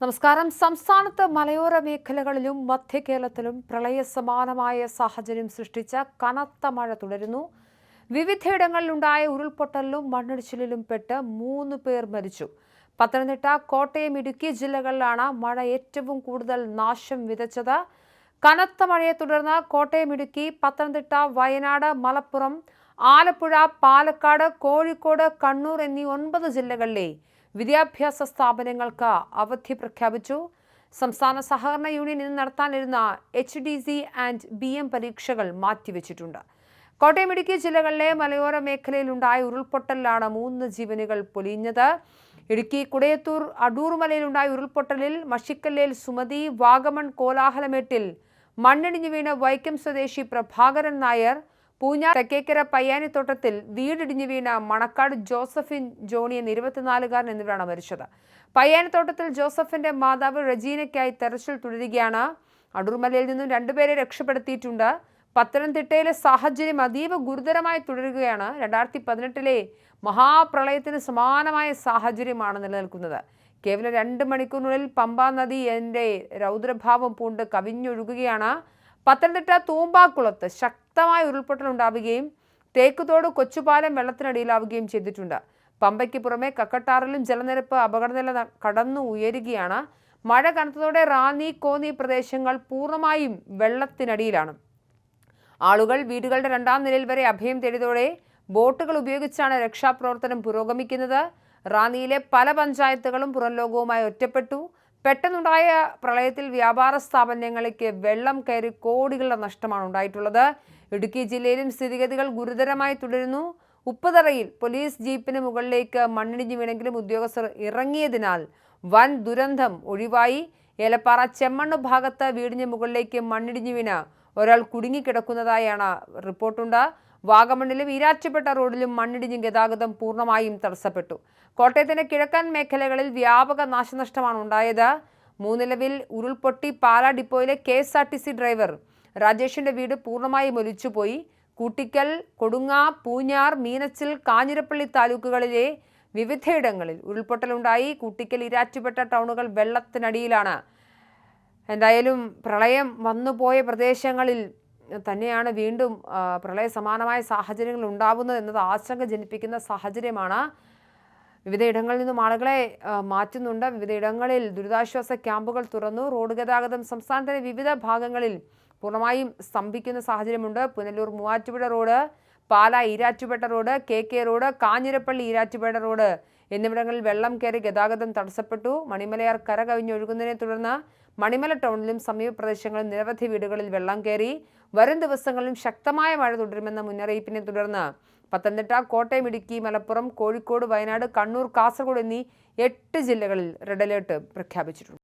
നമസ്കാരം. സംസ്ഥാനത്ത് മലയോര മേഖലകളിലും മധ്യ കേരളത്തിലും പ്രളയസമാനമായ സാഹചര്യം സൃഷ്ടിച്ച കനത്ത മഴ തുടരുന്നു. വിവിധയിടങ്ങളിലുണ്ടായ ഉരുൾപൊട്ടലിലും മണ്ണിടിച്ചിലിലും പെട്ട് 3 പേർ മരിച്ചു. പത്തനംതിട്ട, കോട്ടയം, ഇടുക്കി ജില്ലകളിലാണ് മഴ ഏറ്റവും കൂടുതൽ നാശം വിതച്ചത്. കനത്ത മഴയെ തുടർന്ന് കോട്ടയം, ഇടുക്കി, പത്തനംതിട്ട, വയനാട്, മലപ്പുറം, ആലപ്പുഴ, പാലക്കാട്, കോഴിക്കോട്, കണ്ണൂർ എന്നീ 9 ജില്ലകളിലെ വിദ്യാഭ്യാസ സ്ഥാപനങ്ങൾക്ക് അവധി പ്രഖ്യാപിച്ചു. സംസ്ഥാന സഹകരണ യൂണിയൻ ഇന്ന് നടത്താനിരുന്ന HDC ആൻഡ് BM പരീക്ഷകൾ മാറ്റിവെച്ചിട്ടുണ്ട്. കോട്ടയം, ഇടുക്കി ജില്ലകളിലെ മലയോര മേഖലയിലുണ്ടായ ഉരുൾപൊട്ടലിലാണ് 3 ജീവനുകൾ പൊലിഞ്ഞത്. ഇടുക്കി കുടയത്തൂർ അടൂർമലയിലുണ്ടായ ഉരുൾപൊട്ടലിൽ മഷിക്കല്ലേൽ സുമതി, വാഗമൺ കോലാഹലമേട്ടിൽ മണ്ണിടിഞ്ഞു വീണ് വൈക്കം സ്വദേശി പ്രഭാകരൻ നായർ, പൂഞ്ഞാർ തെക്കേക്കര പയ്യാനിത്തോട്ടത്തിൽ വീടിടിഞ്ഞു വീണ മണക്കാട് ജോസഫിൻ ജോണി എന്ന 24-കാരൻ എന്നിവരാണ് മരിച്ചത്. പയ്യാനിത്തോട്ടത്തിൽ ജോസഫിന്റെ മാതാവ് റജീനയ്ക്കായി തെരച്ചിൽ തുടരുകയാണ്. അടൂർമലയിൽ നിന്നും 2 പേരെ രക്ഷപ്പെടുത്തിയിട്ടുണ്ട്. പത്തനംതിട്ടയിലെ സാഹചര്യം അതീവ ഗുരുതരമായി തുടരുകയാണ്. 2018-ലെ മഹാപ്രളയത്തിന് സമാനമായ സാഹചര്യമാണ് നിലനിൽക്കുന്നത്. കേവലം 2 മണിക്കൂറിനുള്ളിൽ പമ്പാ നദി രൗദ്രഭാവം പൂണ്ട് കവിഞ്ഞൊഴുകുകയാണ്. പത്തനംതിട്ട തൂമ്പാക്കുളത്ത് ശക്തമായ ഉരുൾപൊട്ടൽ ഉണ്ടാവുകയും തേക്കുതോട് കൊച്ചുപാലം വെള്ളത്തിനടിയിലാവുകയും ചെയ്തിട്ടുണ്ട്. പമ്പയ്ക്ക് പുറമെ കക്കട്ടാറിലും ജലനിരപ്പ് അപകടനില കടന്നു ഉയരുകയാണ്. മഴ കനത്തതോടെ റാന്നി, കോന്നി പ്രദേശങ്ങൾ പൂർണ്ണമായും വെള്ളത്തിനടിയിലാണ്. ആളുകൾ വീടുകളുടെ 2ാം നിലയിൽ വരെ അഭയം തേടിയതോടെ ബോട്ടുകൾ ഉപയോഗിച്ചാണ് രക്ഷാപ്രവർത്തനം പുരോഗമിക്കുന്നത്. റാന്നിയിലെ പല പഞ്ചായത്തുകളും പുറംലോകവുമായി ഒറ്റപ്പെട്ടു. പെട്ടെന്നുണ്ടായ പ്രളയത്തിൽ വ്യാപാര സ്ഥാപനങ്ങൾക്ക് വെള്ളം കയറി കോടികളുടെ നഷ്ടമാണ് ഉണ്ടായിട്ടുള്ളത്. ഇടുക്കി ജില്ലയിലും സ്ഥിതിഗതികൾ ഗുരുതരമായി തുടരുന്നു. ഉപ്പുതറയിൽ പോലീസ് ജീപ്പിന് മുകളിലേക്ക് മണ്ണിടിഞ്ഞു വീണെങ്കിലും ഉദ്യോഗസ്ഥർ ഇറങ്ങിയതിനാൽ വൻ ദുരന്തം ഒഴിവായി. ഏലപ്പാറ ചെമ്മണ്ണ് ഭാഗത്ത് വീടിന് മുകളിലേക്ക് മണ്ണിടിഞ്ഞു വീണ് ഒരാൾ കുടുങ്ങിക്കിടക്കുന്നതായാണ് റിപ്പോർട്ടുണ്ട്. വാഗമണ്ണിലും ഈരാറ്റുപേട്ട റോഡിലും മണ്ണിടിഞ്ഞ് ഗതാഗതം പൂർണ്ണമായും തടസ്സപ്പെട്ടു. കോട്ടയത്തിന്റെ കിഴക്കൻ മേഖലകളിൽ വ്യാപക നാശനഷ്ടമാണ് ഉണ്ടായത്. മൂന്നിലവിൽ ഉരുൾപൊട്ടി പാലാ ഡിപ്പോയിലെ KSRTC ഡ്രൈവർ രാജേഷിന്റെ വീട് പൂർണ്ണമായും ഒലിച്ചുപോയി. കൂട്ടിക്കൽ, കൊടുങ്ങ, പൂഞ്ഞാർ, മീനച്ചിൽ, കാഞ്ഞിരപ്പള്ളി താലൂക്കുകളിലെ വിവിധയിടങ്ങളിൽ ഉരുൾപൊട്ടലുണ്ടായി. കൂട്ടിക്കൽ, ഈരാറ്റുപേട്ട ടൗണുകൾ വെള്ളത്തിനടിയിലാണ്. എന്തായാലും പ്രളയം വന്നുപോയ പ്രദേശങ്ങളിൽ തന്നെയാണ് വീണ്ടും പ്രളയ സമാനമായ സാഹചര്യങ്ങൾ ഉണ്ടാവുന്നത് എന്നത് ആശങ്ക ജനിപ്പിക്കുന്ന സാഹചര്യമാണ്. വിവിധയിടങ്ങളിൽ നിന്നും ആളുകളെ മാറ്റുന്നുണ്ട്. വിവിധയിടങ്ങളിൽ ദുരിതാശ്വാസ ക്യാമ്പുകൾ തുറന്നു. റോഡ് ഗതാഗതം സംസ്ഥാനത്തിന്റെ വിവിധ ഭാഗങ്ങളിൽ പൂർണ്ണമായും സ്തംഭിക്കുന്ന സാഹചര്യമുണ്ട്. Punalur Muvattupuzha road, Pala Erattupetta road, KK road, Kanjirappally Erattupetta road എന്നിവിടങ്ങളിൽ വെള്ളം കയറി ഗതാഗതം തടസ്സപ്പെട്ടു. മണിമലയാർ കര കവിഞ്ഞൊഴുകുന്നതിനെ തുടർന്ന് മണിമല ടൗണിലും സമീപ പ്രദേശങ്ങളിലും നിരവധി വീടുകളിൽ വെള്ളം കയറി. വരും ദിവസങ്ങളിലും ശക്തമായ മഴ തുടരുമെന്ന മുന്നറിയിപ്പിനെ തുടർന്ന് പത്തനംതിട്ട, കോട്ടയം, ഇടുക്കി, മലപ്പുറം, കോഴിക്കോട്, വയനാട്, കണ്ണൂർ, കാസർഗോഡ് എന്നീ 8 ജില്ലകളിൽ റെഡ് അലേർട്ട് പ്രഖ്യാപിച്ചിട്ടുണ്ട്.